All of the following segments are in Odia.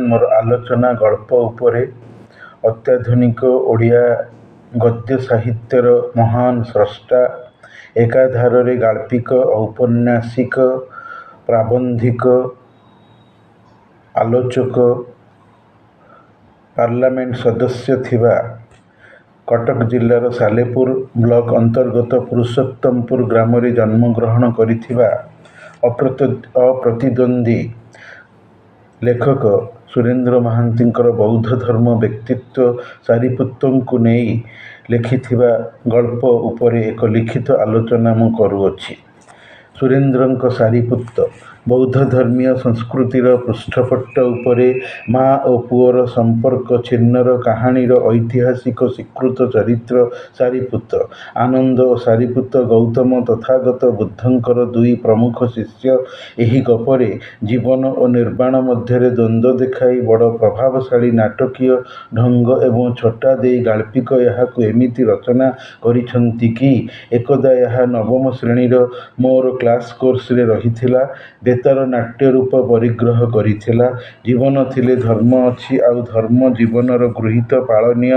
मोर आलोचना गल्प उपरे अत्याधुनिक ओडिया गद्य साहित्यर महान स्रष्टा एकाधारे गाल्पिक औपन्यासिक प्राबंधिक आलोचक पार्लियामेंट सदस्य थिबा कटक जिल्लार सालेपुर ब्लॉक अंतर्गत पुरुषोत्तमपुर ग्राम रे जन्मग्रहण करिथिबा अप्रतिद्वंदी लेखक सुरेन्द्र महांतींकर बौद्ध धर्म व्यक्तित्व सारिपुत्तଙ୍କୁ ନେଇ लिखिथिबा गल्प उपरे एक लिखित आलोचना मु करूअछि। सुरेन्द्रଙ୍କ सारिपुत्त बौद्ध धर्मीय संस्कृतिर पृष्ठपट्ट उपरे माँ और पुअर संपर्क छिन्नर कहानीर ऐतिहासिक स्वीकृत चरित्र सारिपुत्त आनंद और सारिपुत्त गौतम तथागत बुद्धंकर दुई प्रमुख शिष्य एही गपरे जीवन और निर्वाण मध्य द्वंद्व देखाई बड़ प्रभावशाली नाटकीय ढंग एवं छटा दे गाल्पिक यहाकु एमिति रचना करिसंती कि एकदा यह नवम श्रेणीर मोर क्लास कोर्स रे रहिथिला बेतार नाट्य रूप परिग्रह करिथिला। जीवन थिले धर्म अछि आउ धर्म जीवनर गृहीत पालनीय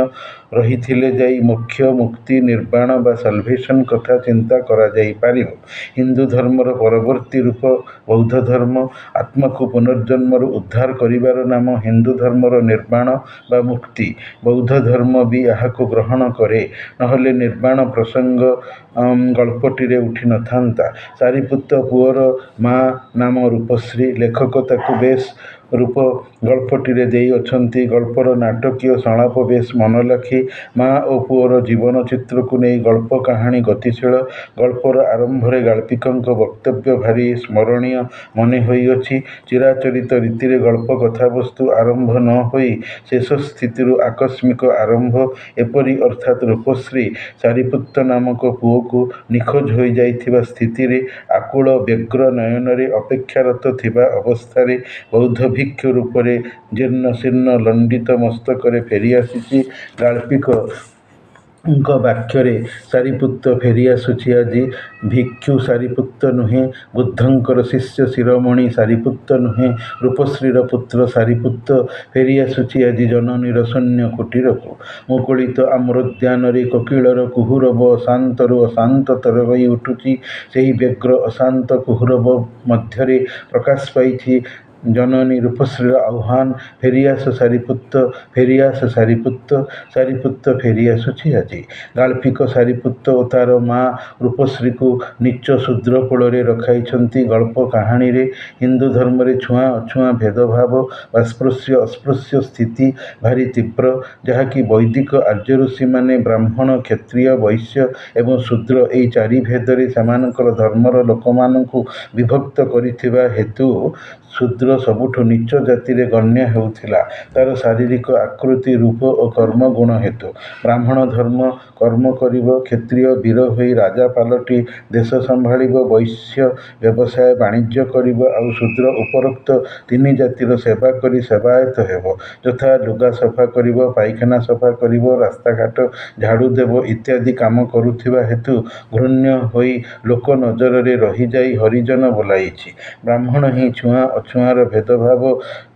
रहिथिले जाई मोक्ष मुक्ति निर्वाण बा साल्वेशन कथा चिंता करा जाई पारिबो। हिंदू धर्मर परवर्ती रूप बौद्ध धर्म आत्मा को पुनर्जन्मर उद्धार करिवार नाम हिंदू धर्मर निर्वाण बा मुक्ति बौद्ध धर्म भी याहाको ग्रहण करे नहले निर्वाण प्रसंग गल्पटिरे उठी न थांता। सारिपुत्त पुअर माँ नाम रूपश्री लेखक ताकु बेस रूप गल्पटिरे देई अछंती। गल्पर नाटकीय संलाप बेस मनलाखी माँ और पुअर जीवन चित्र को नहीं गल्प कहानी गतिशील गल्पर आरंभ रे गाल्पिकंक वक्तव्य भारी स्मरणीय मने होई अछि। चिराचरित रीति रे गल्प कथावस्तु आरंभ न होई शेष स्थिति आकस्मिक आरंभ एपरी अर्थात रूपश्री सारिपुत्त नामक पुओ को निखोज हो जाइथिबा स्थिति रे आकुल व्यग्र नयन रे अपेक्षारत थिबा अवस्था रे बौद्ध भिक्षु रूप रे जीर्ण शीर्ण लंडित मस्तक रे फेरी आसीची। गाल्पिक वाक्य सारिपुत्त फेरी आसुची आज भिक्षु सारिपुत्त नुहे बुद्धंकर शिष्य शिरोमणि सारिपुत्त नुहे रूपश्रीर पुत्र सारिपुत्त फेरी आसुची आज जननीर शून्य कुटीर को मुकुलित आम्रोद्यान रे कोकिलर कुहुरब अशांतरु अशांतर होई उठुची सेही व्यग्र अशांत कुहुरब मध्यरे प्रकाश पाइछि जननी रूपश्रीर आह्वान फेरियास सारिपुत्त फेरियास सारिपुत्त सारिपुत्त फेरी आसुची आज। गाल्पिक सारिपुत्त और तार माँ रूपश्री को नीच शूद्र कूल रखाई गल्प कहानी रे हिंदू धर्म रे छुआ अछुआ भेदभाव अस्पृश्य अस्पृश्य स्थिति भारी तीव्र जहाँकि वैदिक आर्य ऋषि माने ब्राह्मण क्षत्रिय वैश्य एवं शूद्र एई चारि भेदरे सेमानकर धर्मर लोकमानंकु विभक्त करिथिबा हेतु शूद्र सबुठु नीच जाति रे गण्य हेउथिला तार शारीरिक आकृति रूप और कर्म गुण हेतु। ब्राह्मण धर्म कर्म करिब क्षत्रिय वीर होई राजा पालटी देश संभाळिब वैश्य व्यवसाय वाणिज्य करिब आउ शूद्र उपरोक्त तीन जातिर सेवा करी सेवायत हेब यथा लुगा सफा करिब पायखाना सफा करिब रास्ता घाट झाड़ू देव इत्यादि काम करुथिबा हेतु घृण्य होई लोक नजर रे रही जाई हरिजन बोलाइछि। ब्राह्मण ही छुआ अछुआर भेदभाव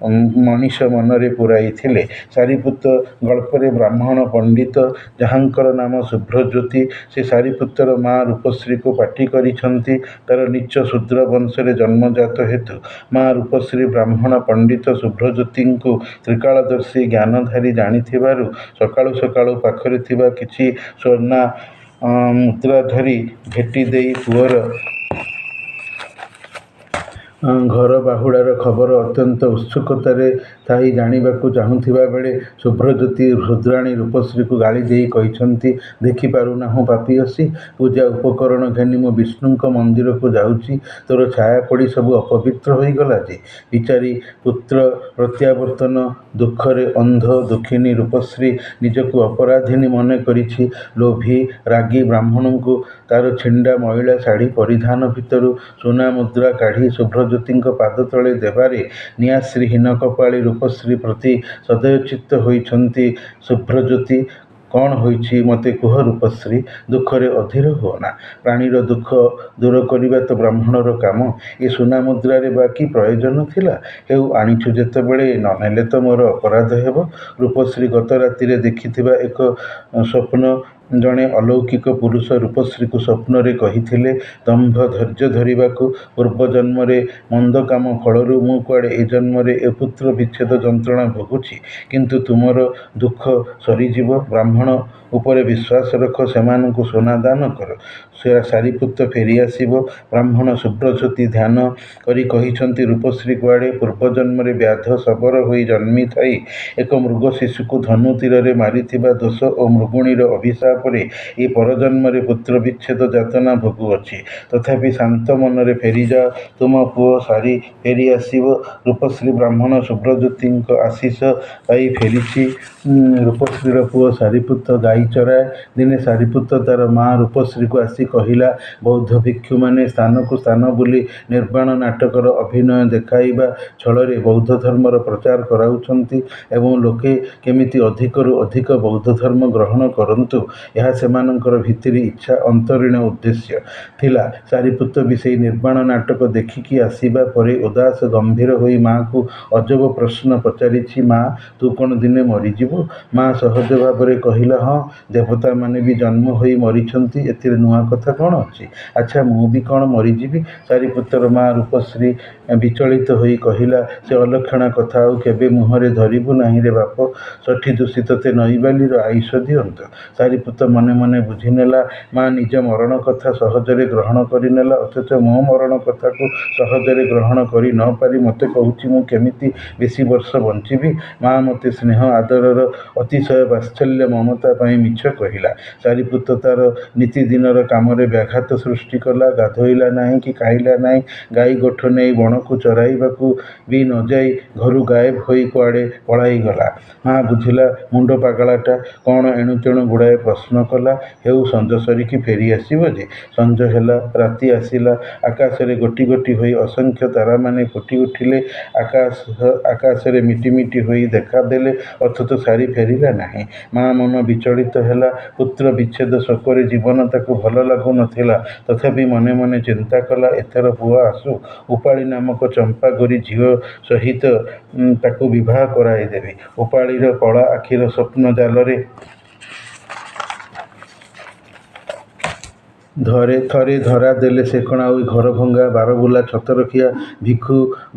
मनीष मनरे पुराई थिले। सारिपुत्त गल्परे ब्राह्मण पंडित जहाँकर नाम शुभ्रज्योति से सारिपुत्तर माँ रूपश्री को पाटी करिछंती तार नीच शूद्र वंश रे जन्मजात हेतु माँ रूपश्री ब्राह्मण पंडित शुभ्रज्योति को त्रिकालदर्शी ज्ञानधारी जानिथिबारु सकाळु सकाळु पाखरे थिबा किछि स्वर्णा मुद्रा धरी भेटी देई पुअर घर बाहुड़ार खबर अत्यंत उत्सुकतार थाई जानिबाकु चाहुथिबा बेले शुभ्रज्योति रुद्राणी रूपश्री को गाली देई कहिसंती देखि पारुनाहु पापीयसी पूजा उपकरण घेनी मो विष्णुंक मंदिर को जाउची तोर छाया पड़ी सब अपवित्र होई गला जे। विचारी पुत्र प्रत्यावर्तन दुखरे अंध दुखिनी रूपश्री निजकु अपराधिनी मने करिछि। लोभी रागी ब्राह्मण को तार छिंडा महिला शाढ़ी परिधान भितरु सोना मुद्रा काढ़ी शुभ्रज्योति पाद तले देवारे नियाश्री हीन कपाली रूपश्री प्रति सदयचित्त होइछंती। शुभ्रज्योति କ'ଣ ହୋଇଛି ମୋତେ କୁହ ରୂପଶ୍ରୀ। ଦୁଃଖରେ ଅଧୀର ହୁଅନା। ପ୍ରାଣୀର ଦୁଃଖ ଦୂର କରିବା ତ ବ୍ରାହ୍ମଣର କାମ। ଏ ସୁନା ମୁଦ୍ରାରେ ବା କି ପ୍ରୟୋଜନ ଥିଲା? ହେଉ ଆଣିଛୁ ଯେତେବେଳେ, ନ ନେଲେ ତ ମୋର ଅପରାଧ ହେବ। ରୂପଶ୍ରୀ ଗତ ରାତିରେ ଦେଖିଥିବା ଏକ ସ୍ୱପ୍ନ। ଜଣେ ଅଲୌକିକ ପୁରୁଷ ରୂପଶ୍ରୀକୁ ସ୍ୱପ୍ନରେ କହିଥିଲେ, ଦମ୍ଭ ଧୈର୍ଯ୍ୟ ଧରିବାକୁ। ପୂର୍ବଜନ୍ମରେ ମନ୍ଦ କାମ ଫଳରୁ ମୁଁ କୁଆଡ଼େ ଏ ଜନ୍ମରେ ଏ ପୁତ୍ର ବିଚ୍ଛେଦ ଯନ୍ତ୍ରଣା ଭୋଗୁଛି। କିନ୍ତୁ ତୁମର ଦୁଃଖ ସରିଯିବ। ବ୍ରାହ୍ମଣ ଉପରେ ବିଶ୍ୱାସ ରଖ, ସେମାନଙ୍କୁ ସୁନା ଦାନ କର, ସାରିପୁତ୍ତ ଫେରିଆସିବ। ବ୍ରାହ୍ମଣ ସୁବ୍ରଜ୍ୟୋତି ଧ୍ୟାନ କରି କହିଛନ୍ତି, ରୂପଶ୍ରୀ କୁଆଡ଼େ ପୂର୍ବଜନ୍ମରେ ବ୍ୟାଧ ଶବର ହୋଇ ଜନ୍ମିଥାଇ ଏକ ମୃଗ ଶିଶୁକୁ ଧନୁ ତୀରରେ ମାରିଥିବା ଦୋଷ ଓ ମୃଗୁଣୀର ଅଭିଶାପରେ ଏ ପରଜନ୍ମରେ ପୁତ୍ର ବିଚ୍ଛେଦ ଯାତନା ଭୋଗୁଅଛି। ତଥାପି ଶାନ୍ତ ମନରେ ଫେରିଯାଅ, ତୁମ ପୁଅ ସାରି ଫେରିଆସିବ। ରୂପଶ୍ରୀ ବ୍ରାହ୍ମଣ ସୁବ୍ରଜ୍ୟୋତିଙ୍କ ଆଶୀଷ ପାଇ ଫେରିଛି। ରୂପଶ୍ରୀର ପୁଅ ସାରିପୁତ୍ତ ଗାଈ ଚରାଏ। ଦିନେ ସାରିପୁତ୍ତ ତାର ମା ରୂପଶ୍ରୀକୁ ଆସି କହିଲା, ବୌଦ୍ଧ ଭିକ୍ଷୁମାନେ ସ୍ଥାନକୁ ସ୍ଥାନ ବୁଲି ନିର୍ବାଣ ନାଟକର ଅଭିନୟ ଦେଖାଇବା ଛଳରେ ବୌଦ୍ଧ ଧର୍ମର ପ୍ରଚାର କରାଉଛନ୍ତି ଏବଂ ଲୋକେ କେମିତି ଅଧିକରୁ ଅଧିକ ବୌଦ୍ଧ ଧର୍ମ ଗ୍ରହଣ କରନ୍ତୁ, ଏହା ସେମାନଙ୍କର ଭିତିରି ଇଚ୍ଛା, ଅନ୍ତରୀଣ ଉଦ୍ଦେଶ୍ୟ ଥିଲା। ସାରିପୁତ୍ତ ବି ସେହି ନିର୍ବାଣ ନାଟକ ଦେଖିକି ଆସିବା ପରେ ଉଦାସ ଗମ୍ଭୀର ହୋଇ ମା'କୁ ଅଜବ ପ୍ରଶ୍ନ ପଚାରିଛି, ମା, ତୁ କ'ଣ ଦିନେ ମରିଯିବୁ? ମା ସହଜ ଭାବରେ କହିଲା, ହଁ, ଦେବତାମାନେ ବି ଜନ୍ମ ହୋଇ ମରିଛନ୍ତି, ଏଥିରେ ନୂଆ କଥା କ'ଣ ଅଛି? ଆଚ୍ଛା, ମୁଁ ବି କ'ଣ ମରିଯିବି? ସାରିପୁତ୍ତର ମା ରୂପଶ୍ରୀ ବିଚଳିତ ହୋଇ କହିଲା, ସେ ଅଲକ୍ଷଣା କଥା ଆଉ କେବେ ମୁହଁରେ ଧରିବୁ ନାହିଁ ରେ ବାପ। ଷଠି ଦୋଷୀ ତୋତେ ନଈବାଲିର ଆୟୁଷ ଦିଅନ୍ତୁ। ସାରିପୁତ୍ତ ମନେ ମନେ ବୁଝିନେଲା, ମା ନିଜ ମରଣ କଥା ସହଜରେ ଗ୍ରହଣ କରିନେଲା, ଅଥଚ ମୋ ମରଣ କଥାକୁ ସହଜରେ ଗ୍ରହଣ କରି ନ ପାରି ମୋତେ କହୁଛି ମୁଁ କେମିତି ବେଶୀ ବର୍ଷ ବଞ୍ଚିବି। ମା ମୋତେ ସ୍ନେହ ଆଦରର ଅତିଶୟ ବାତ୍ସଲ୍ୟ ମମତା ପାଇଁ ମିଛ କହିଲା। ସାରିପୁତ୍ତ ତାର ନିତିଦିନର କାମରେ ବ୍ୟାଘାତ ସୃଷ୍ଟି କଲା। ଗାଧୋଇଲା ନାହିଁ କି ଖାଇଲା ନାହିଁ। ଗାଈ ଗୋଠ ନେଇ ବଣକୁ ଚରାଇବାକୁ ବି ନ ଯାଇ ଘରୁ ଗାଏବ ହୋଇ କୁଆଡ଼େ ପଳାଇଗଲା। ମା ବୁଝିଲା, ମୁଣ୍ଡ ପାଗଳାଟା। କ'ଣ ଏଣୁତେଣୁ ଗୁଡ଼ାଏ ପ୍ରଶ୍ନ କଲା। ହେଉ, ସଞ୍ଜ ସରିକି ଫେରିଆସିବ ଯେ। ସଞ୍ଜ ହେଲା, ରାତି ଆସିଲା। ଆକାଶରେ ଗୋଟି ଗୋଟି ହୋଇ ଅସଂଖ୍ୟ ତାରାମାନେ ଫୁଟି ଉଠିଲେ। ଆକାଶରେ ମିଟି ମିଟି ହୋଇ ଦେଖାଦେଲେ, ଅଥଚ ସାରି ଫେରିଲା ନାହିଁ। ମା ମନ ବିଚଳିତ ହେଲା। ପୁତ୍ର ବିଚ୍ଛେଦ ଶୋକରେ ଜୀବନ ତାକୁ ଭଲ ଲାଗୁ ନ ଥିଲା। ତଥାପି ମନେ ମନେ ଚିନ୍ତା କଲା, ଏଥର ପୁଅ ଆସୁ, ଉପାଳି ନାମକ ଚମ୍ପାଗୋରୀ ଝିଅ ସହିତ ତାକୁ ବିବାହ କରାଇଦେବି। ଉପାଳିର କଳା ଆଖିର ସ୍ୱପ୍ନ ଜାଲରେ ଥରେ ଧରା ଦେଲେ ସେ କ'ଣ ଆଉ ଘରଭଙ୍ଗା ବାରବୁଲା ଛତରଖିଆ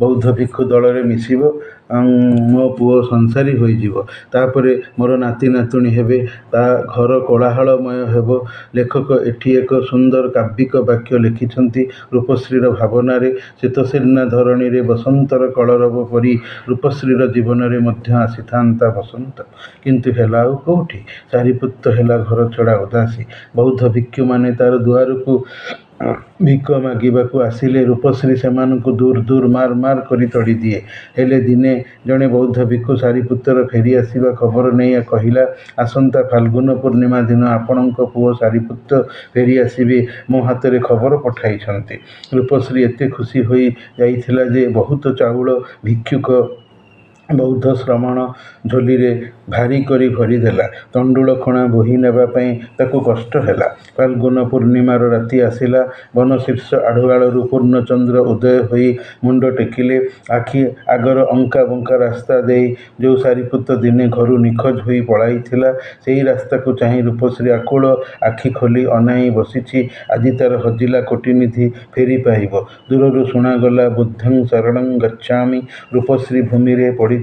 ବୌଦ୍ଧ ଭିକ୍ଷୁ ଦଳରେ ମିଶିବ? ମୋ ପୁଅ ସଂସାରୀ ହୋଇଯିବ। ତାପରେ ମୋର ନାତି ନାତୁଣୀ ହେବେ। ତା ଘର କୋଳାହଳମୟ ହେବ। ଲେଖକ ଏଠି ଏକ ସୁନ୍ଦର କାବ୍ୟିକ ବାକ୍ୟ ଲେଖିଛନ୍ତି। ରୂପଶ୍ରୀର ଭାବନାରେ ଶୀତଶୀର୍ଣ୍ଣା ଧରଣୀରେ ବସନ୍ତର କଳରବ ପରି ରୂପଶ୍ରୀର ଜୀବନରେ ମଧ୍ୟ ଆସିଥାନ୍ତା ବସନ୍ତ। କିନ୍ତୁ ହେଲା ଆଉ କୋଉଠି? ସାରିପୁତ୍ତ ହେଲା ଘରଛଡ଼ା ଉଦାସୀ। ବୌଦ୍ଧ ଭିକ୍ଷୁମାନେ ତାର ଦୁଆରକୁ ଭିକ ମାଗିବାକୁ ଆସିଲେ ରୂପଶ୍ରୀ ସେମାନଙ୍କୁ ଦୂର ଦୂର ମାର ମାର କରି ତଡ଼ିଦିଏ। ହେଲେ ଦିନେ ଜଣେ ବୌଦ୍ଧ ଭିକ୍ଷୁ ସାରିପୁତ୍ତର ଫେରିଆସିବା ଖବର ନେଇ କହିଲା, ଆସନ୍ତା ଫାଲ୍ଗୁନ ପୂର୍ଣ୍ଣିମା ଦିନ ଆପଣଙ୍କ ପୁଅ ସାରିପୁତ୍ତ ଫେରିଆସିବେ, ମୋ ହାତରେ ଖବର ପଠାଇଛନ୍ତି। ରୂପଶ୍ରୀ ଏତେ ଖୁସି ହୋଇ ଯାଇଥିଲା ଯେ ବହୁତ ଚାଉଳ ଭିକ୍ଷୁକ ବୌଦ୍ଧ ଶ୍ରମଣ ଝୋଲିରେ ଭାରି କରି ଭରିଦେଲା। ତଣ୍ଡୁଳଖଣା ବୋହି ନେବା ପାଇଁ ତାକୁ କଷ୍ଟ ହେଲା। ଫାଲ୍ଗୁନ ପୂର୍ଣ୍ଣିମାର ରାତି ଆସିଲା। ବନଶୀର୍ଷ ଆଢ଼ୁଆଳରୁ ପୂର୍ଣ୍ଣଚନ୍ଦ୍ର ଉଦୟ ହୋଇ ମୁଣ୍ଡ ଟେକିଲେ। ଆଖି ଆଗର ଅଙ୍କା ବଙ୍କା ରାସ୍ତା ଦେଇ ଯେଉଁ ସାରିପୁତ୍ତ ଦିନେ ଘରୁ ନିଖୋଜ ହୋଇ ପଳାଇଥିଲା, ସେହି ରାସ୍ତାକୁ ଚାହିଁ ରୂପଶ୍ରୀ ଆକୁଳ ଆଖି ଖୋଲି ଅନାଇ ବସିଛି। ଆଜି ତାର ହଜିଲା କୋଟିନିଧି ଫେରି ପାଇବ। ଦୂରରୁ ଶୁଣାଗଲା, ବୁଦ୍ଧଂ ଶରଣଂ ଗଚ୍ଛାମି। ରୂପଶ୍ରୀ ଭୂମିରେ ପଡ଼ିଥିବା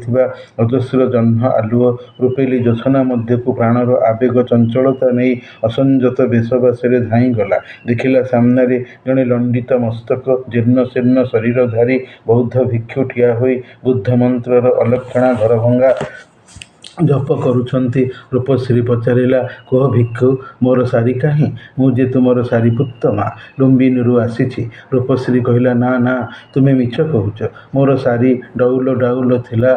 ଅଜସ୍ର ଜହ୍ନ ଆଲୁଅ ରୂପେଲି ଜ୍ୟୋତ୍ସ୍ନା ମଧ୍ୟକୁ ପ୍ରାଣର ଆବେଗ ଚଞ୍ଚଳତା ନେଇ ଅସଂଯତ ବେଶବାସରେ ଧାଇଁଗଲା। ଦେଖିଲା, ସାମ୍ନାରେ ଜଣେ ଲଣ୍ଡିତ ମସ୍ତକ, ଜୀର୍ଣ୍ଣ ଶୀର୍ଣ୍ଣ ଶରୀରଧାରୀ ବୌଦ୍ଧ ଭିକ୍ଷୁ ଠିଆ ହୋଇ ବୁଦ୍ଧ ମନ୍ତ୍ରର ଅଲକ୍ଷଣା ଘରଭଙ୍ଗା ଜପ କରୁଛନ୍ତି। ରୂପଶ୍ରୀ ପଚାରିଲା, କୁହ ଭିକ୍ଷୁ, ମୋର ସାରି କାହିଁ? ମୁଁ ଯେ ତୁମର ସାରିପୁତ୍ତ ମା, ଲୁମ୍ବିନୀରୁ ଆସିଛି। ରୂପଶ୍ରୀ କହିଲା, ନା ନା, ତୁମେ ମିଛ କହୁଛ। ମୋର ସାରି ଡଉଲ ଡାଉଲ ଥିଲା।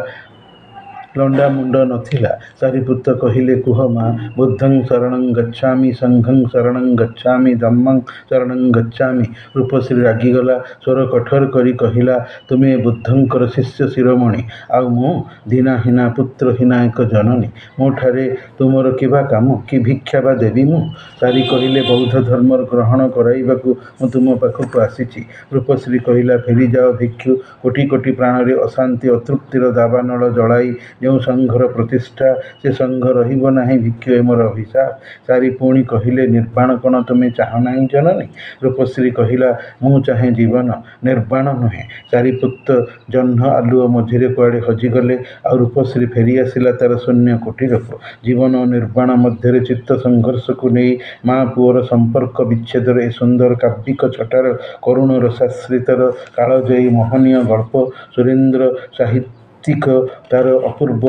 ଲଣ୍ଡା ମୁଣ୍ଡ ନଥିଲା। ସାରିପୁତ୍ତ କହିଲେ, କୁହ ମା, ବୁଦ୍ଧଂ ଶରଣଂ ଗଚ୍ଛାମି, ସଂଘଂ ଶରଣଂ ଗଚ୍ଛାମି, ଧମ୍ମଂ ଶରଣଂ ଗଚ୍ଛାମି। ରୂପଶ୍ରୀ ରାଗିଗଲା। ସ୍ୱର କଠୋର କରି କହିଲା, ତୁମେ ବୁଦ୍ଧଙ୍କର ଶିଷ୍ୟ ଶିରୋମଣି, ଆଉ ମୁଁ ଦୀନାହୀନା ପୁତ୍ରହୀନା ଏକ ଜନନୀ। ମୋଠାରେ ତୁମର କିବା କାମ? କି ଭିକ୍ଷା ବା ଦେବି ମୁଁ? ସାରି କହିଲେ, ବୌଦ୍ଧ ଧର୍ମ ଗ୍ରହଣ କରାଇବାକୁ ମୁଁ ତୁମ ପାଖକୁ ଆସିଛି। ରୂପଶ୍ରୀ କହିଲା, ଫେରିଯାଅ ଭିକ୍ଷୁ। କୋଟି କୋଟି ପ୍ରାଣରେ ଅଶାନ୍ତି ଅତୃପ୍ତିର ଦାବାନଳ ଜଳାଇ ଯେଉଁ ସଂଘର ପ୍ରତିଷ୍ଠା, ସେ ସଂଘ ରହିବ ନାହିଁ ଭିକ୍ଷୁ, ଏ ମୋର ଅଭିଶାପ। ସାରି ପୁଣି କହିଲେ, ନିର୍ବାଣ କ'ଣ ତୁମେ ଚାହଁ ନାହିଁ ଜନନୀ? ରୂପଶ୍ରୀ କହିଲା, ମୁଁ ଚାହେଁ ଜୀବନ, ନିର୍ବାଣ ନୁହେଁ। ସାରିପୁତ୍ତ ଜହ୍ନ ଆଲୁଅ ମଝିରେ କୁଆଡ଼େ ହଜିଗଲେ। ଆଉ ରୂପଶ୍ରୀ ଫେରିଆସିଲା ତାର ଶୂନ୍ୟ କୁଟୀରକୁ। ଜୀବନ ଓ ନିର୍ବାଣ ମଧ୍ୟରେ ଚିତ୍ତ ସଂଘର୍ଷକୁ ନେଇ ମା ପୁଅର ସମ୍ପର୍କ ବିଚ୍ଛେଦର ଏ ସୁନ୍ଦର କାବ୍ୟିକ ଛଟାର କରୁଣ ରସାଶ୍ରିତର କାଳଜୟୀ ମୋହନୀୟ ଗଳ୍ପ ସୁରେନ୍ଦ୍ର ସାହିତ୍ୟିକ ତାର ଅପୂର୍ବ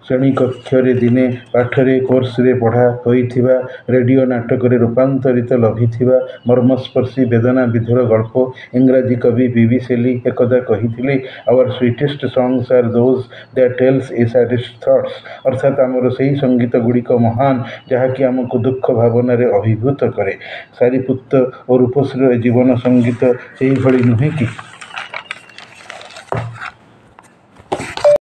ଶ୍ରେଣୀକକ୍ଷରେ ଦିନେ ପାଠରେ କୋର୍ସରେ ପଢ଼ା ହୋଇଥିବା, ରେଡ଼ିଓ ନାଟକରେ ରୂପାନ୍ତରିତ ଲଭିଥିବା ମର୍ମସ୍ପର୍ଶୀ ବେଦନା ବିଧୁର ଗଳ୍ପ। ଇଂରାଜୀ କବି ବିବି ଶେଲି ଏକଦା କହିଥିଲେ, our sweetest songs are those that tell of saddest thoughts. ଅର୍ଥାତ୍ ଆମର ସେହି ସଙ୍ଗୀତ ଗୁଡ଼ିକ ମହାନ, ଯାହାକି ଆମକୁ ଦୁଃଖ ଭାବନାରେ ଅଭିଭୂତ କରେ। ସାରିପୁତ୍ତ ଓ ରୂପଶ୍ରୀର ଏ ଜୀବନ ସଙ୍ଗୀତ ସେହିଭଳି ନୁହେଁ କି?